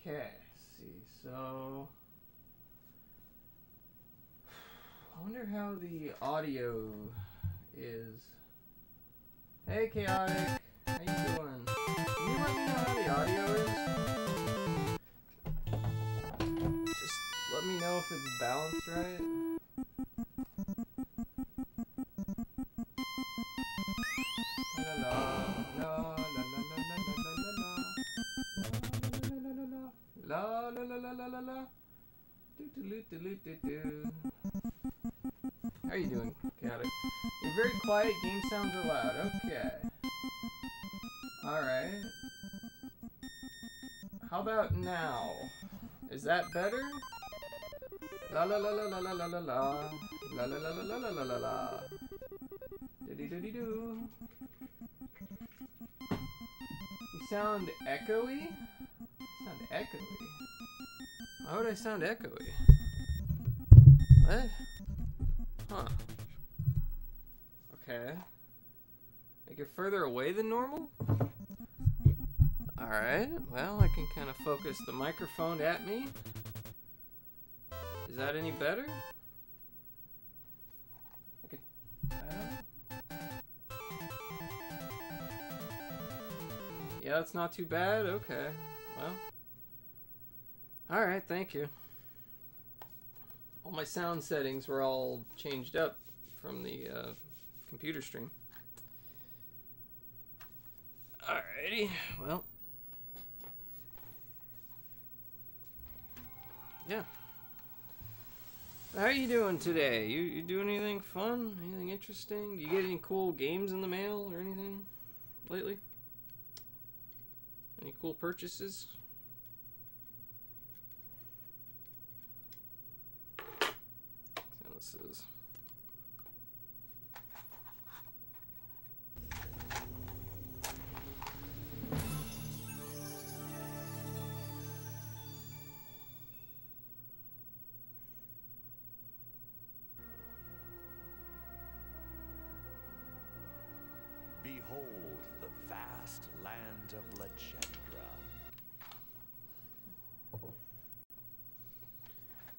Okay, see, so I wonder how the audio is. Hey, Chaotic, how you doing? Can you let me know how the audio is? Just let me know if it's balanced right. La la la la la la la. How are you doing, Chaotic? You're very quiet, game sounds are loud. Okay. Alright. How about now? Is that better? La la la la la la la la la. La la la la la la la la la. Do-dee-do-dee-doo. You sound echoey? You sound echoey. Why would I sound echoey? What? Huh. Okay. Like you're further away than normal? Alright, well, I can kind of focus the microphone at me. Is that any better? I don't know. Yeah, that's not too bad? Okay, well. Alright, thank you. All my sound settings were all changed up from the computer stream. Alrighty, well. Yeah. How are you doing today? You doing anything fun? Anything interesting? You get any cool games in the mail or anything lately? Any cool purchases? So this is... Behold the vast land of Legendra.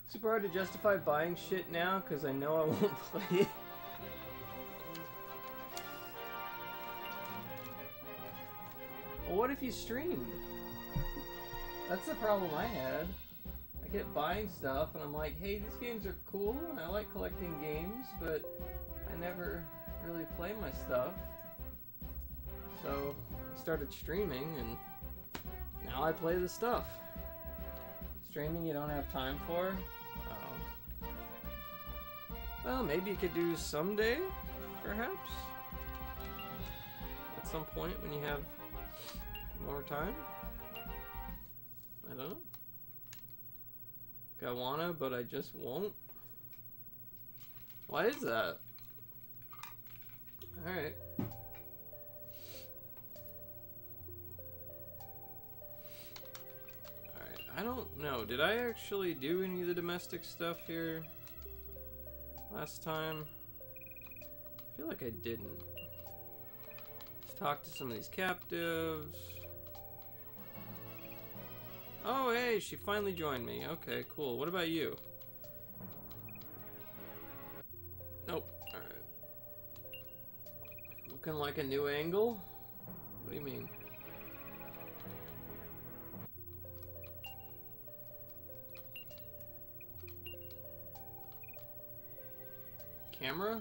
Super hard to justify buying shit now because I know I won't play it. Well, what if you streamed? That's the problem I had. I kept buying stuff and I'm like, hey, these games are cool and I like collecting games, but I never really play my stuff. So I started streaming and now I play the stuff. Streaming you don't have time for? Oh. Well, maybe you could do someday, perhaps? At some point when you have more time? I don't know. I wanna, but I just won't. Why is that? Alright. I don't know. Did I actually do any of the domestic stuff here last time? I feel like I didn't. Let's talk to some of these captives. Oh, hey, she finally joined me. Okay, cool. What about you? Nope. Alright. Looking like a new angle? What do you mean? Camera?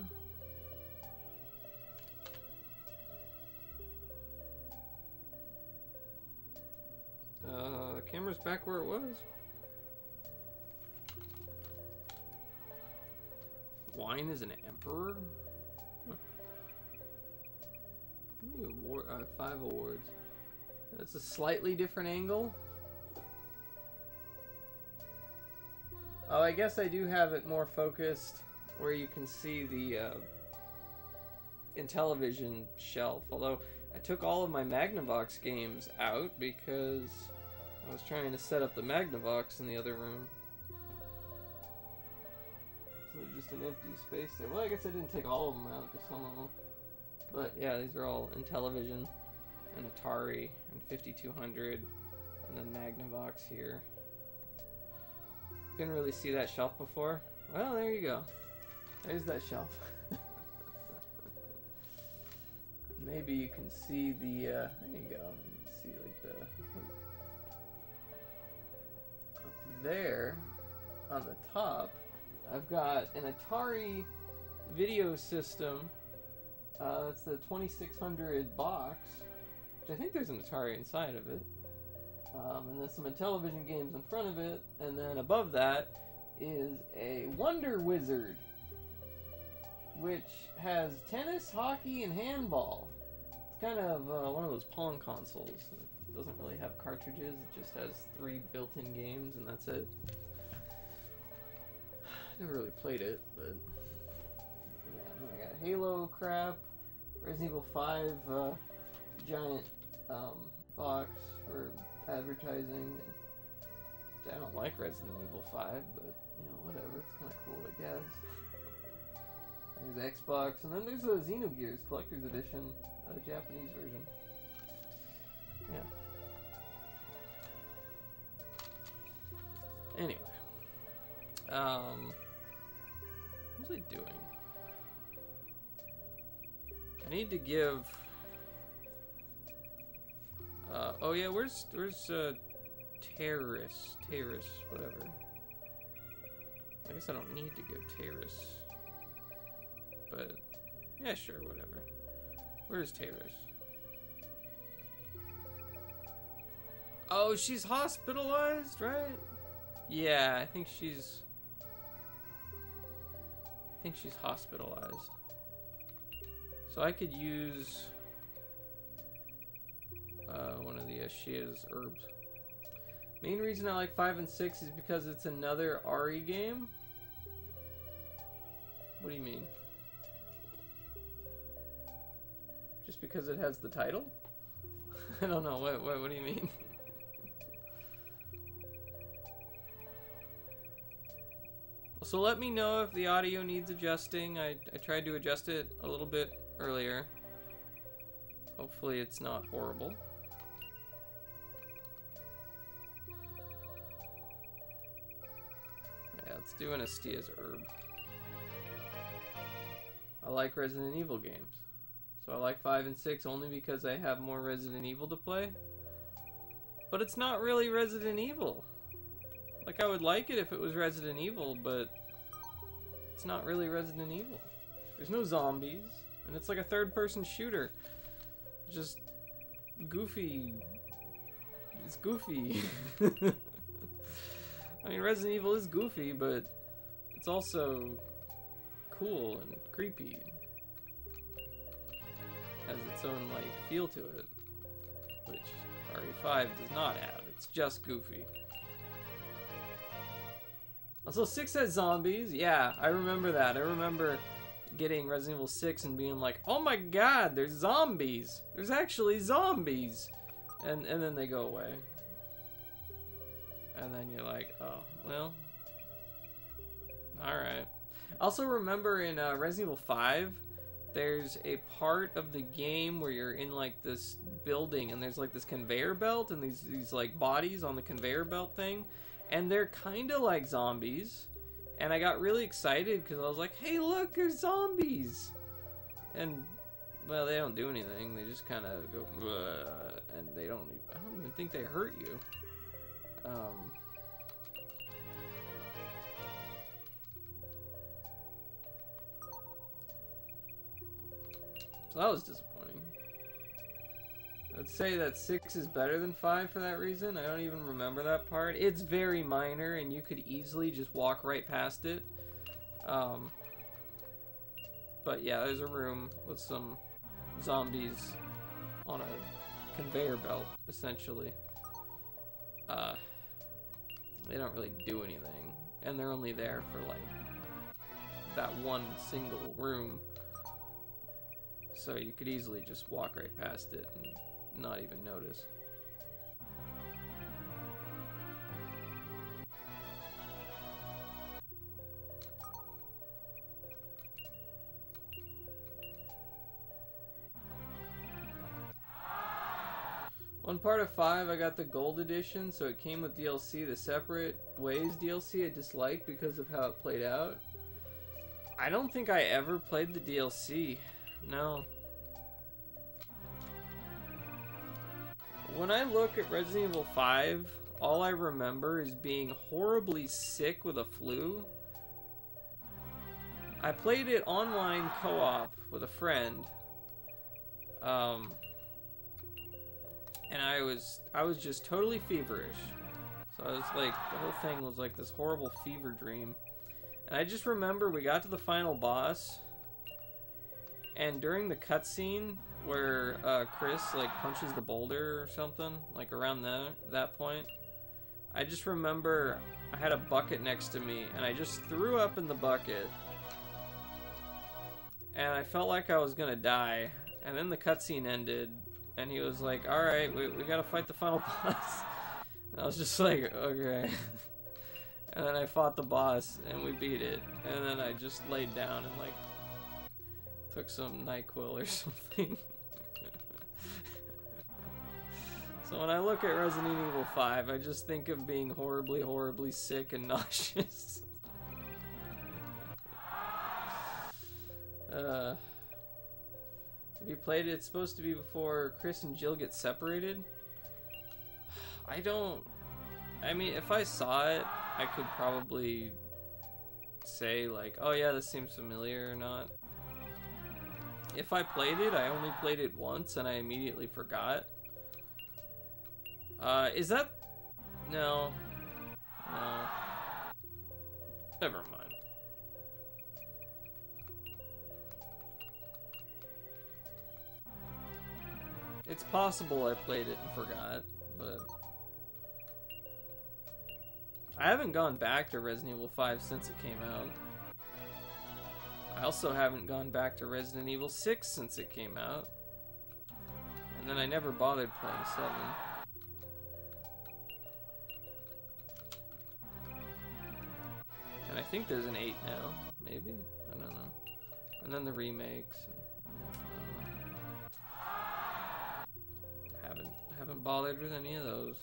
Camera's back where it was. Wine is an emperor? Huh. How many award, 5 awards. That's a slightly different angle. Oh, I guess I do have it more focused where you can see the Intellivision shelf, although I took all of my Magnavox games out because I was trying to set up the Magnavox in the other room. So there's just an empty space there. Well, I guess I didn't take all of them out, just some of them. But yeah, these are all Intellivision and Atari and 5200 And then Magnavox here. Couldn't really see that shelf before. Well, there you go. There's that shelf. Maybe you can see the, there you go. You can see like the, up there on the top, I've got an Atari video system. That's the 2600 box, which I think there's an Atari inside of it. And then some Intellivision games in front of it. And then above that is a Wonder Wizard, which has tennis, hockey, and handball. It's kind of one of those Pong consoles. It doesn't really have cartridges. It just has 3 built-in games, and that's it. Never really played it, but yeah. And then I got Halo crap, Resident Evil 5 giant box for advertising. I don't like Resident Evil 5, but you know, whatever. It's kind of cool, I guess. There's Xbox, and then there's a Xenogears Collector's Edition, Japanese version. Yeah. Anyway. What was I doing? I need to give... oh yeah, where's Terrace, whatever. I guess I don't need to give Terrace. But, yeah, sure, whatever. Where's Terrace? Oh, she's hospitalized, right? Yeah, I think she's hospitalized. So I could use one of the Shia's herbs. Main reason I like 5 and 6 is because it's another Ari game. What do you mean? Just because it has the title? I don't know. What do you mean? So let me know if the audio needs adjusting. I tried to adjust it a little bit earlier. Hopefully it's not horrible. Yeah, let's do an Astia's herb. I like Resident Evil games. So I like 5 and 6 only because I have more Resident Evil to play. But it's not really Resident Evil. Like, I would like it if it was Resident Evil, but it's not really Resident Evil. There's no zombies, and it's like a third-person shooter. Just goofy. It's goofy. I mean, Resident Evil is goofy, but it's also cool and creepy. Has its own, like, feel to it, which RE5 does not have. It's just goofy. Also, 6 has zombies. Yeah, I remember that. I remember getting Resident Evil 6 and being like, oh my god, there's zombies. There's actually zombies. And then they go away. And then you're like, oh, well. Alright. Also remember in Resident Evil 5, there's a part of the game where you're in like this building and there's like this conveyor belt and these like bodies on the conveyor belt thing. And they're kind of like zombies. And I got really excited because I was like, hey, look, there's zombies. And, well, they don't do anything. They just kind of go, bleh, and I don't even think they hurt you. So that was disappointing. I'd say that 6 is better than 5 for that reason. I don't even remember that part. It's very minor, and you could easily just walk right past it. But yeah, there's a room with some zombies on a conveyor belt, essentially. They don't really do anything, and they're only there for, like, that one single room. So you could easily just walk right past it and not even notice. One part of 5, I got the gold edition, so it came with DLC. The Separate Ways DLC I disliked because of how it played out. I don't think I ever played the DLC. No. When I look at Resident Evil 5, all I remember is being horribly sick with a flu. I played it online co-op with a friend. And I was just totally feverish. So I was like, the whole thing was like this horrible fever dream. And I just remember we got to the final boss, and during the cutscene where Chris like punches the boulder or something, like around that point, I just remember I had a bucket next to me, and I just threw up in the bucket. And I felt like I was gonna die. And then the cutscene ended, and he was like, alright, we gotta fight the final boss. And I was just like, okay. And then I fought the boss, and we beat it. And then I just laid down and, like, took some NyQuil or something. So when I look at Resident Evil 5, I just think of being horribly, horribly sick and nauseous. Have you played it? It's supposed to be before Chris and Jill get separated. I mean, if I saw it, I could probably say like, oh yeah, this seems familiar or not. If I played it, I only played it once and I immediately forgot. Is that... No. No. Never mind. It's possible I played it and forgot, but... I haven't gone back to Resident Evil 5 since it came out. I also haven't gone back to Resident Evil 6 since it came out. And then I never bothered playing 7. And I think there's an 8 now, maybe? I don't know. And then the remakes. And, haven't bothered with any of those.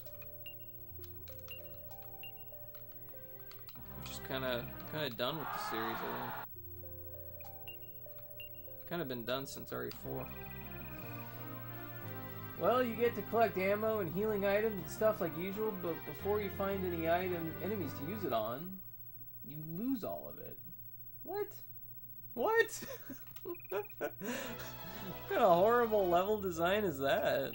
Just kind of done with the series, I think. Kind of been done since RE4. Well, you get to collect ammo and healing items and stuff like usual, but before you find any enemies to use it on, you lose all of it. What? What? What kind of horrible level design is that?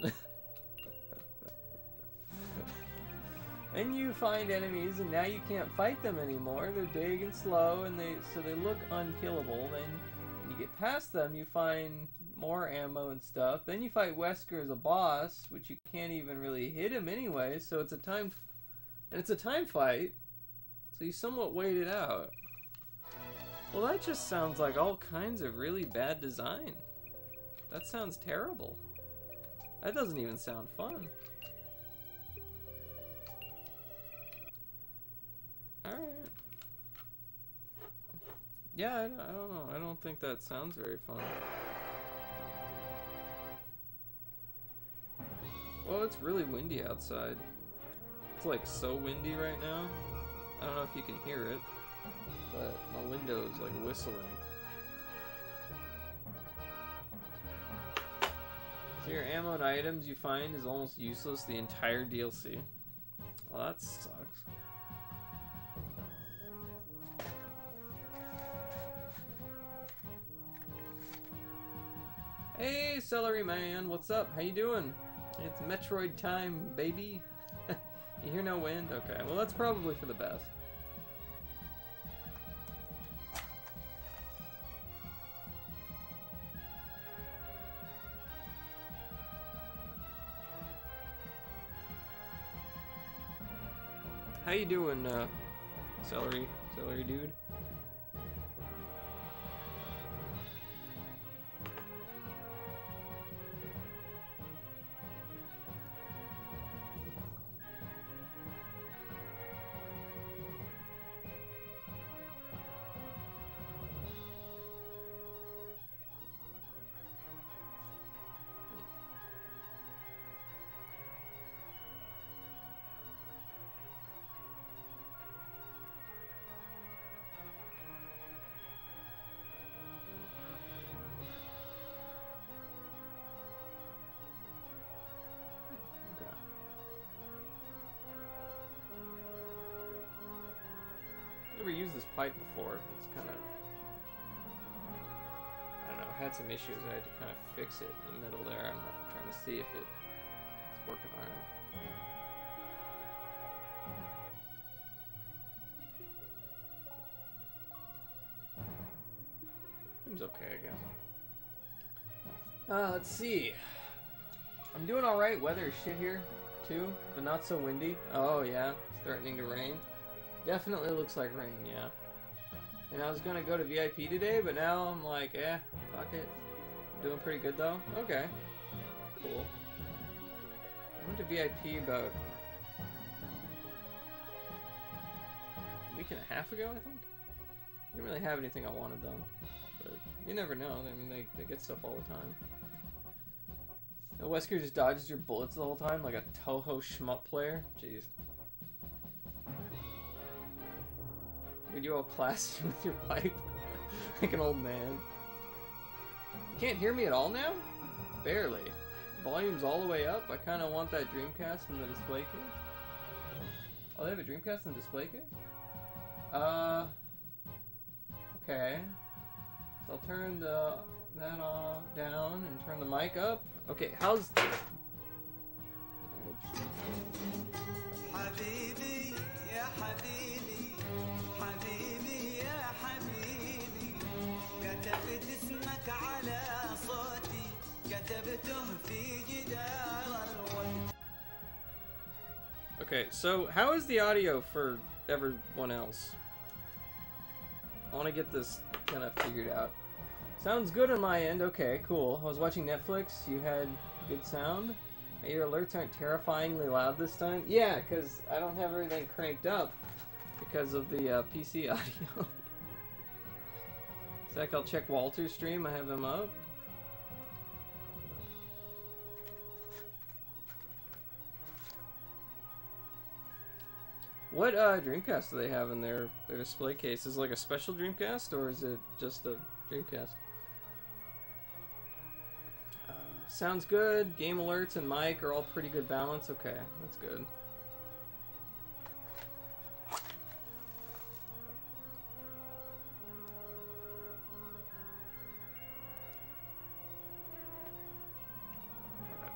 Then you find enemies, and now you can't fight them anymore. They're big and slow, and so they look unkillable. Then when you get past them, you find more ammo and stuff. Then you fight Wesker as a boss, which you can't even really hit him anyway. So it's a time fight. So you somewhat wait it out. Well, that just sounds like all kinds of really bad design. That sounds terrible. That doesn't even sound fun. Alright. Yeah, I don't know. I don't think that sounds very fun. Well, it's really windy outside. It's like so windy right now. I don't know if you can hear it, but my window is like whistling. So your ammo and items you find is almost useless the entire DLC. Well, that sucks. Hey, Celery Man, what's up? How you doing? It's Metroid time, baby. You hear no wind? Okay, well that's probably for the best. How you doing, Celery dude? Never used this pipe before. It's kind of, I don't know, had some issues. I had to kind of fix it in the middle there. I'm not trying to see if it's working on it. Seems okay, I guess. Let's see. I'm doing alright. Weather is shit here, too, but not so windy. Oh, yeah. It's threatening to rain. Definitely looks like rain, yeah. And I was gonna go to VIP today, but now I'm like, fuck it. I'm doing pretty good, though. Okay. Cool. I went to VIP about a week and a half ago, I think. Didn't really have anything I wanted, though. But you never know. I mean, they get stuff all the time. And Wesker just dodges your bullets the whole time like a Toho shmup player. Jeez. Dude, you all classy with your pipe. Like an old man. You can't hear me at all now? Barely. Volume's all the way up. I kind of want that Dreamcast in the display case. Oh, they have a Dreamcast in the display case? Okay. So I'll turn that down and turn the mic up. Okay, how's... حبيبي يا حبيبي حبيبي يا حبيبي كتبت اسمك على صوتي كتبته في جدار الوجه. Okay, so how is the audio for everyone else? I want to get this kind of figured out. Sounds good on my end. Okay, cool. I was watching Netflix. You had good sound. Your alerts aren't terrifyingly loud this time. Yeah, because I don't have everything cranked up because of the PC audio. Sec, I'll check Walter's stream. I have him up. What Dreamcast do they have in their display case? Is it like a special Dreamcast, or is it just a Dreamcast? Sounds good. Game alerts and mic are all pretty good balance. Okay, that's good. Alright.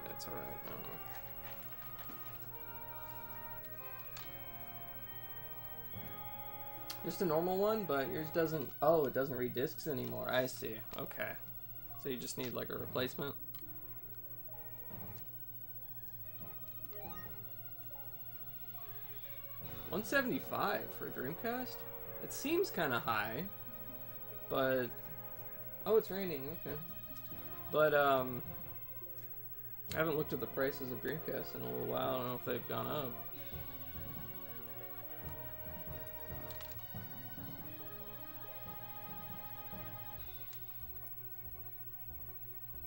That's alright. Just a normal one, but yours doesn't... Oh, it doesn't read discs anymore. I see. Okay. So you just need like a replacement. $175 for a Dreamcast? It seems kind of high, but oh, it's raining. Okay, but I haven't looked at the prices of Dreamcast in a little while. I don't know if they've gone up.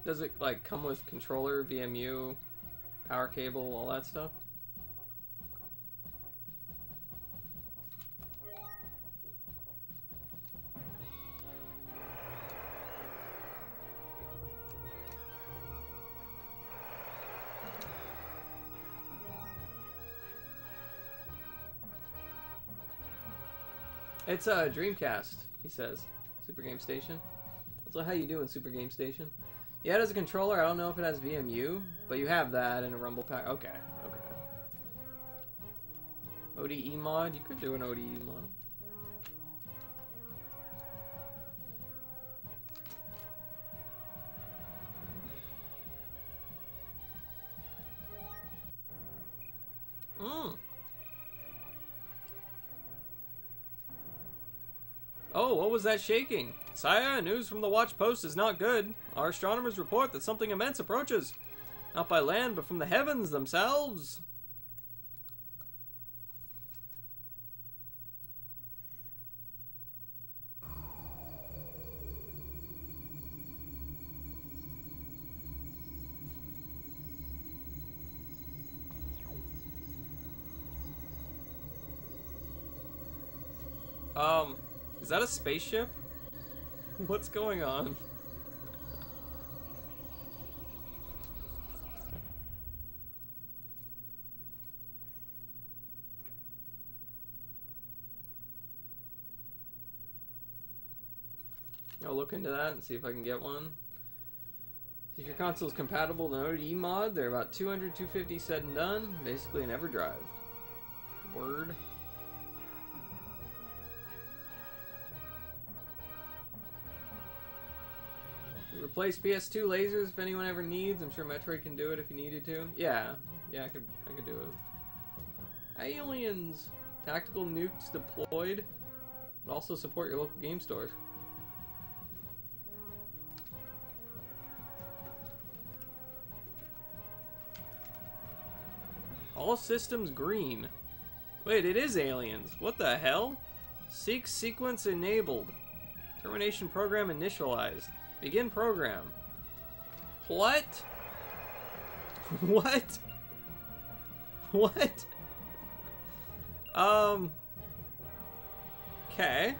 Does it like come with controller, VMU, power cable, all that stuff? It's a Dreamcast, he says. Super Game Station. So how you doing, Super Game Station? Yeah, it has a controller. I don't know if it has VMU, but you have that in a Rumble Pack. Okay, okay. ODE mod? You could do an ODE mod. Oh, what was that shaking? Sire, news from the watch post is not good. Our astronomers report that something immense approaches. Not by land, but from the heavens themselves. Is that a spaceship? What's going on? I'll look into that and see if I can get one. See if your console is compatible with an ODE mod. They're about 200, 250 said and done. Basically an EverDrive. Word. Replace PS2 lasers if anyone ever needs. I'm sure Metroid can do it if you needed to. Yeah, I could do it. Aliens. Tactical nukes deployed. But also support your local game stores. All systems green. Wait, it is aliens. What the hell? Seek sequence enabled. Termination program initialized. Begin program. What? What? What? Okay.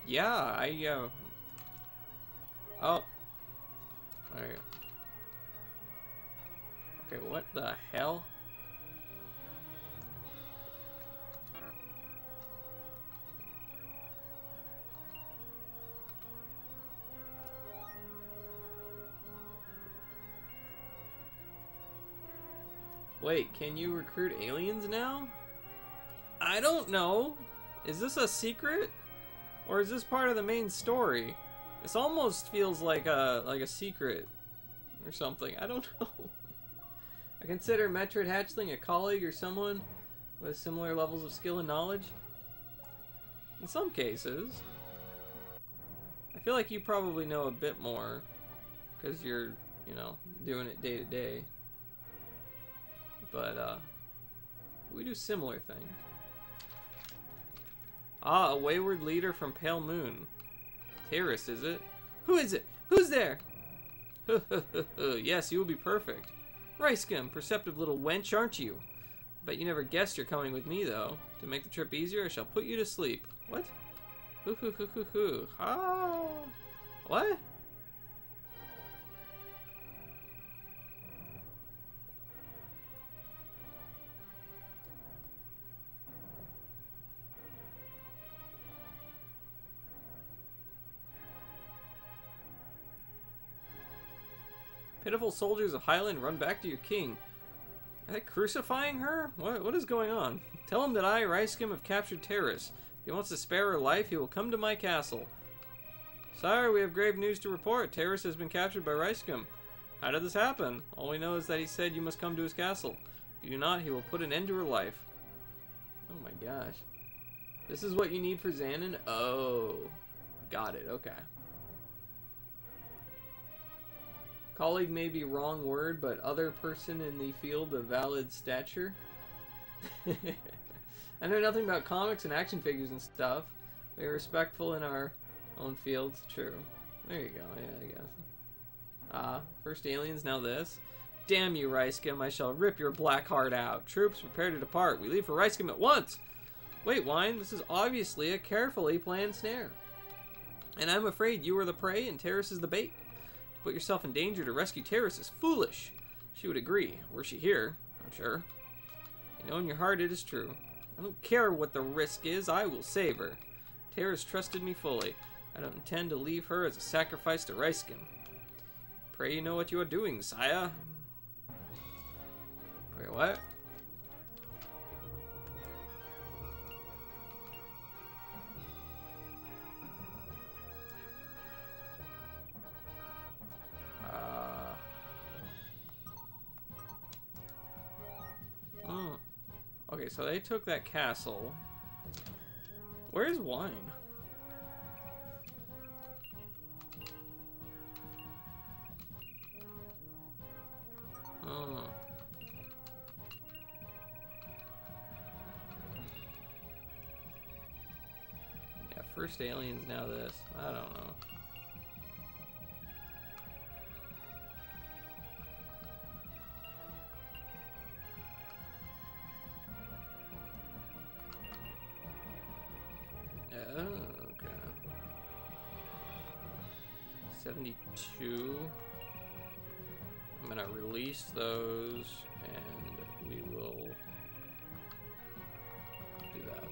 Yeah, oh. Alright. Okay, what the hell? Wait, can you recruit aliens now? I don't know. Is this a secret? Or is this part of the main story? This almost feels like a secret or something. I don't know. I consider Metroid Hatchling a colleague or someone with similar levels of skill and knowledge. In some cases. I feel like you probably know a bit more because you're, you know, doing it day to day. But we do similar things. Ah, a wayward leader from Pale Moon. Terrace, is it? Who is it? Who's there? Yes, you will be perfect. Ricegum, perceptive little wench, aren't you? Bet you never guessed you're coming with me, though. To make the trip easier, I shall put you to sleep. What? Ah. What? Pitiful soldiers of Highland, run back to your king. Are they crucifying her? What is going on? Tell him that I, Ricegum, have captured Terrace. If he wants to spare her life, he will come to my castle. Sire, we have grave news to report. Terrace has been captured by Ricegum. How did this happen? All we know is that he said you must come to his castle. If you do not, he will put an end to her life. Oh my gosh. This is what you need for Zanon? Oh. Got it, okay. Colleague may be wrong word, but other person in the field of valid stature. I know nothing about comics and action figures and stuff. We are respectful in our own fields. True. There you go. Yeah, I guess. First aliens, now this. Damn you, Ricegum. I shall rip your black heart out. Troops, prepare to depart. We leave for Ricegum at once. Wait, Wine. This is obviously a carefully planned snare. And I'm afraid you are the prey and Terrace is the bait. Put yourself in danger to rescue Terrace is foolish. She would agree, were she here, I'm sure. You know in your heart it is true. I don't care what the risk is, I will save her. Terrace trusted me fully. I don't intend to leave her as a sacrifice to Ricegum. Pray you know what you are doing, sire. Wait, what? Okay, so they took that castle. Where's Wine? Oh. Yeah, first aliens, now this. I don't know. Oh, okay. 72. I'm gonna release those, and we will do that.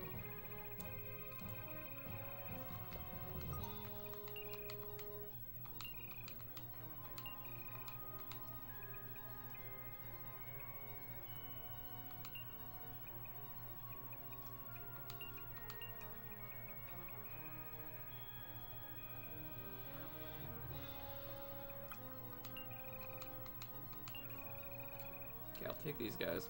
Okay, I'll take these guys.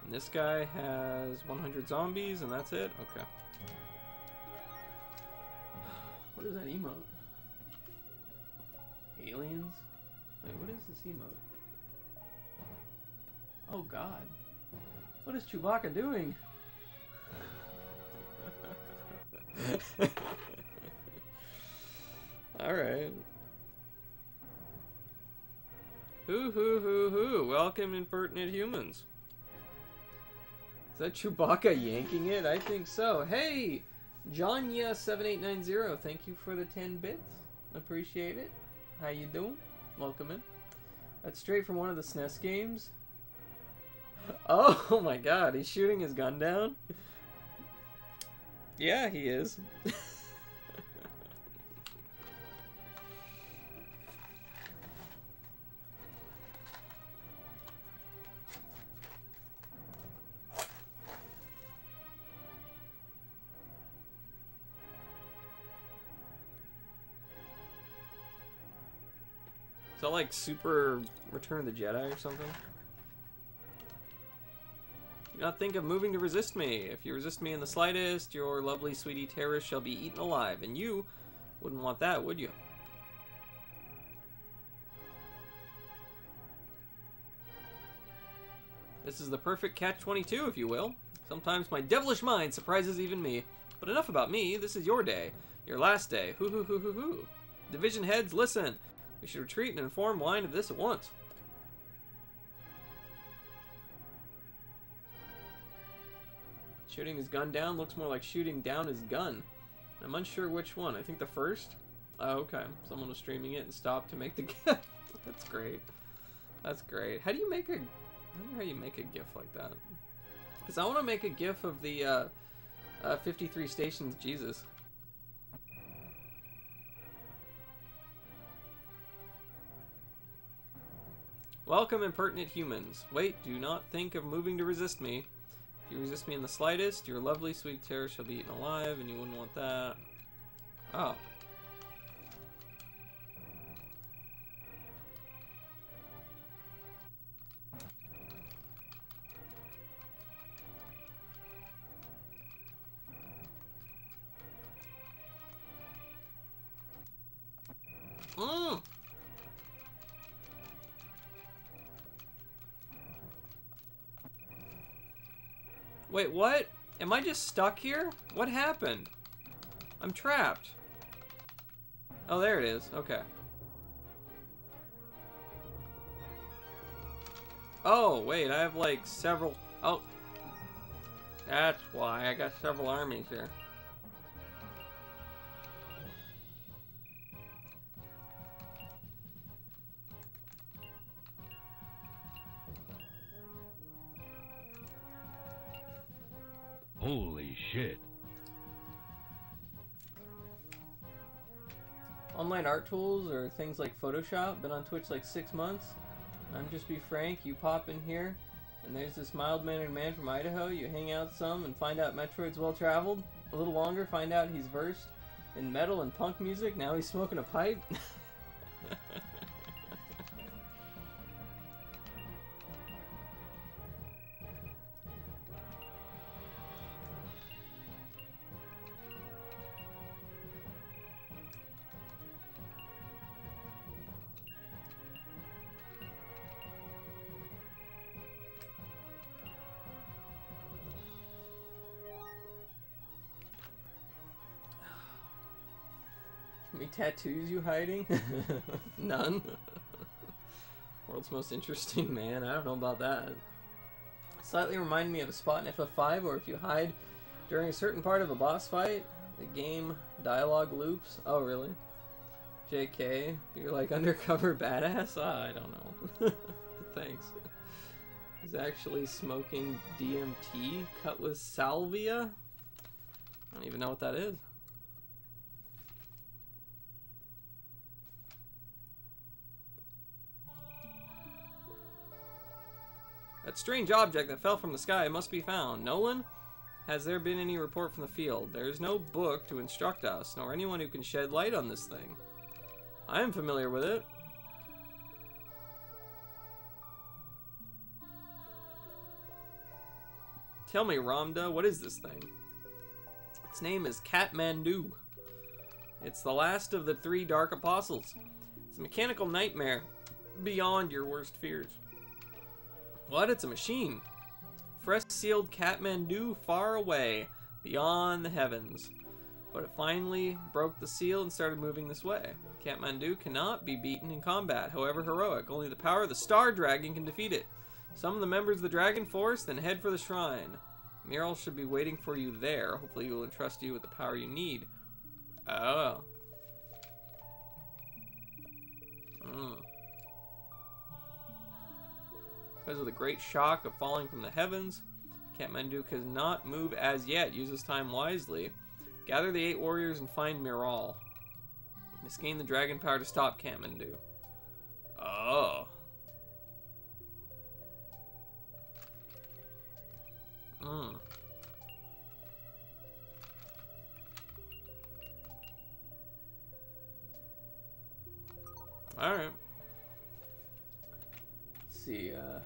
And this guy has 100 zombies, and that's it? Okay. What is that emote? Aliens? Wait, what is this emote? Oh god. What is Chewbacca doing? Alright. Hoo. Welcome, impertinent humans. Is that Chewbacca yanking it? I think so. Hey! Jonya7890, thank you for the 10 bits. Appreciate it. How you doing? Welcome in. That's straight from one of the SNES games. Oh my god, he's shooting his gun down? Yeah, he is. Is that like Super Return of the Jedi or something? Do not think of moving to resist me. If you resist me in the slightest, your lovely sweetie terrorist shall be eaten alive. And you wouldn't want that, would you? This is the perfect catch-22, if you will. Sometimes my devilish mind surprises even me. But enough about me. This is your day. Your last day. Hoo. Division heads, listen. We should retreat and inform Wine of this at once. Shooting his gun down looks more like shooting down his gun. I'm unsure which one. I think the first. Oh, okay. Someone was streaming it and stopped to make the GIF. That's great. That's great. How do you make a... I wonder how you make a GIF like that. Because I want to make a GIF of the 53 Stations Jesus. Welcome, impertinent humans. Wait, do not think of moving to resist me. If you resist me in the slightest, your lovely sweet terror shall be eaten alive, and you wouldn't want that. Oh. Mm. Wait, what? Am I just stuck here? What happened? I'm trapped. Oh, there it is. Okay. Oh, wait, I have like several... Oh. That's why I got several armies here. Holy shit. Online art tools or things like Photoshop. Been on Twitch like 6 months. I'm just be frank, you pop in here, and there's this mild-mannered man from Idaho. You hang out some and find out Metroid's well-traveled. A little longer, find out he's versed in metal and punk music. Now he's smoking a pipe. many tattoos you hiding? None. World's most interesting man. I don't know about that. Slightly reminded me of a spot in FF5 where if you hide during a certain part of a boss fight, the game dialogue loops. Oh, really? JK, you're like undercover badass? Ah, I don't know. Thanks. He's actually smoking DMT cut with salvia? I don't even know what that is. That strange object that fell from the sky must be found. Nolan? Has there been any report from the field? There is no book to instruct us, nor anyone who can shed light on this thing. I am familiar with it. Tell me, Ramda, what is this thing? Its name is Kathmandu. It's the last of the 3 Dark Apostles. It's a mechanical nightmare beyond your worst fears. What? It's a machine. Fresh sealed Kathmandu far away, beyond the heavens. But it finally broke the seal and started moving this way. Kathmandu cannot be beaten in combat, however heroic. Only the power of the Star Dragon can defeat it. Summon the members of the DragonForce, then head for the shrine. Miral should be waiting for you there. Hopefully he will entrust you with the power you need. Oh. Because of the great shock of falling from the heavens, Kathmandu cannot move as yet. Use this time wisely. Gather the 8 warriors and find Miral. Must gain the dragon power to stop Kathmandu. Oh. Alright. Let's see, yeah.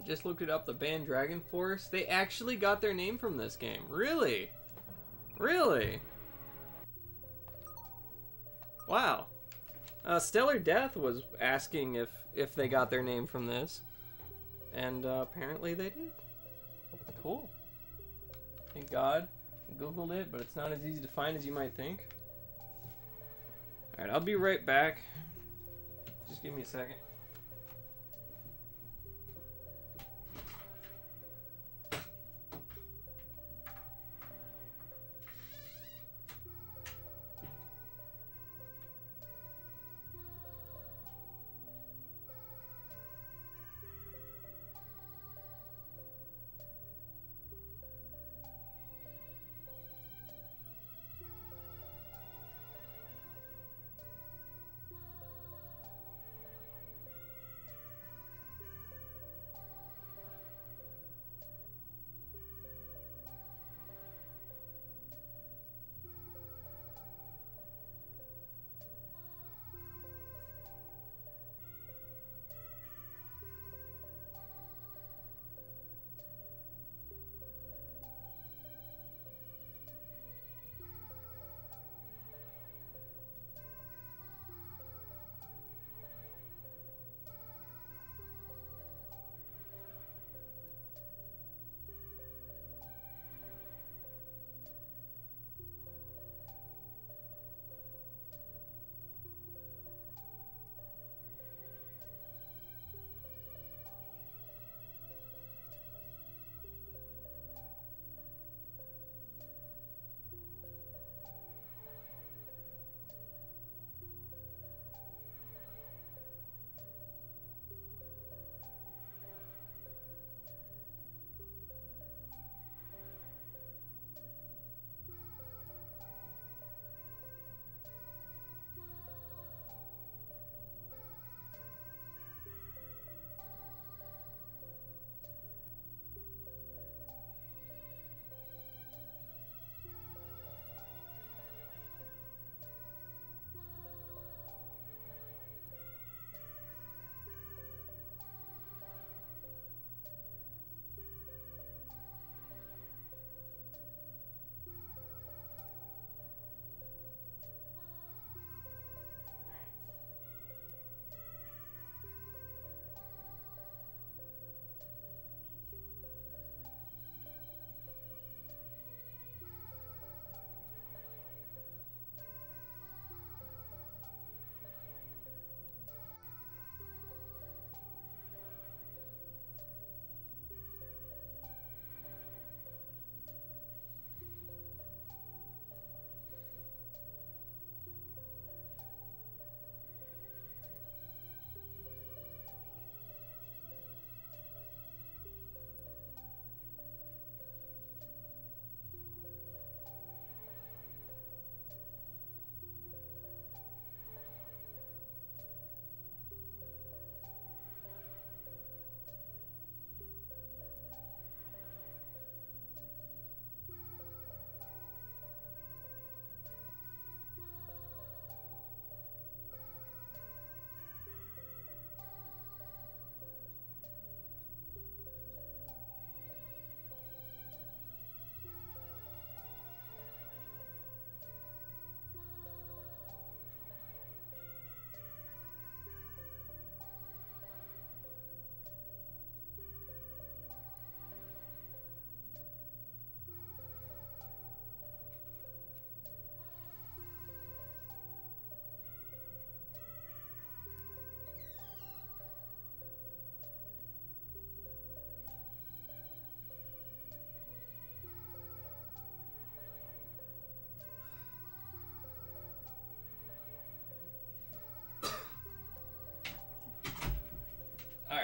Just looked it up, the band DragonForce. They actually got their name from this game. Really? Really? Wow. Stellar Death was asking if they got their name from this. And apparently they did. Cool. Thank God. I Googled it, but it's not as easy to find as you might think. Alright, I'll be right back. Just give me a second.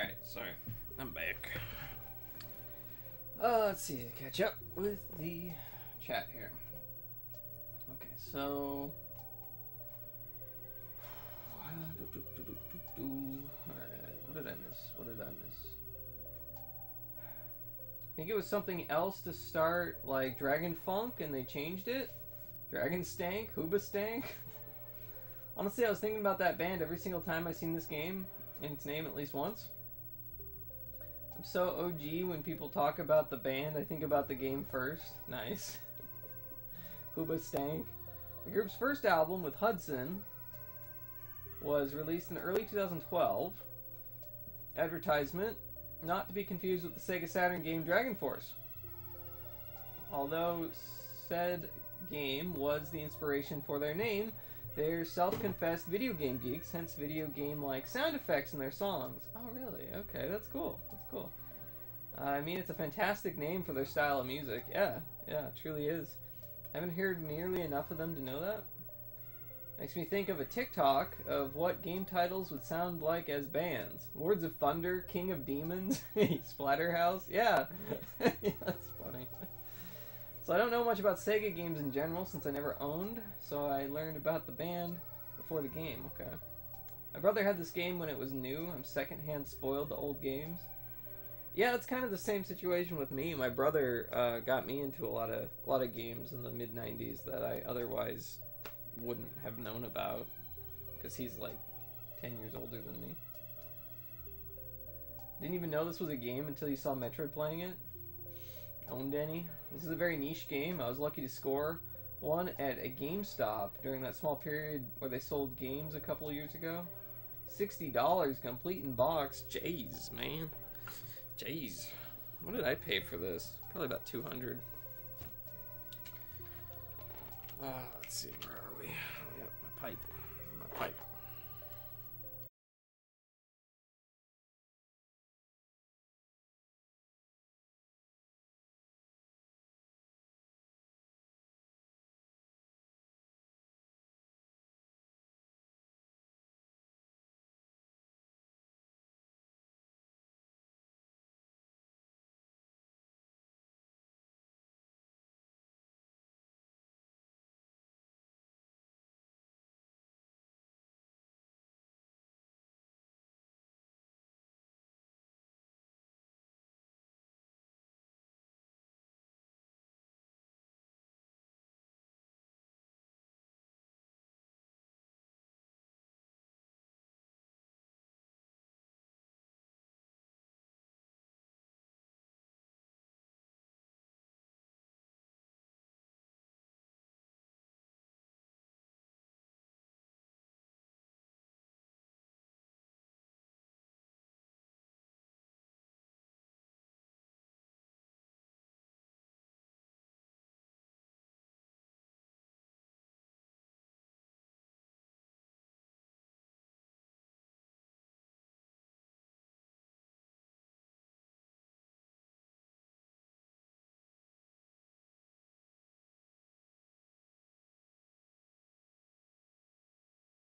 Alright, sorry. I'm back. Let's see, catch up with the chat here. Okay, so... Alright, what did I miss? What did I miss? I think it was something else to start, like Dragon Funk, and they changed it. Dragon Stank, Hooba Stank. Honestly, I was thinking about that band every single time I seen this game, and its name at least once. I'm so OG when people talk about the band, I think about the game first. Nice. Hooba Stank. The group's first album with Hudson was released in early 2012. Advertisement, not to be confused with the Sega Saturn game DragonForce. Although said game was the inspiration for their name, they're self-confessed video game geeks, hence video game-like sound effects in their songs. Oh, really? Okay, that's cool. That's cool. I mean, it's a fantastic name for their style of music. Yeah, it truly is. I haven't heard nearly enough of them to know that. Makes me think of a TikTok of what game titles would sound like as bands. Lords of Thunder, King of Demons, Splatterhouse. Yeah, yeah, that's funny. So I don't know much about Sega games in general since I never owned, so I learned about the band before the game. Okay. My brother had this game when it was new. I'm secondhand spoiled to old games. Yeah, it's kind of the same situation with me. My brother got me into a lot of games in the mid-90s that I otherwise wouldn't have known about because he's like 10 years older than me. Didn't even know this was a game until you saw Metroid playing it. Owned any. This is a very niche game. I was lucky to score one at a GameStop during that small period where they sold games a couple of years ago. $60 complete in box. Jeez, man. Jeez. What did I pay for this? Probably about $200. Let's see, where are we? Yep, my pipe. My pipe.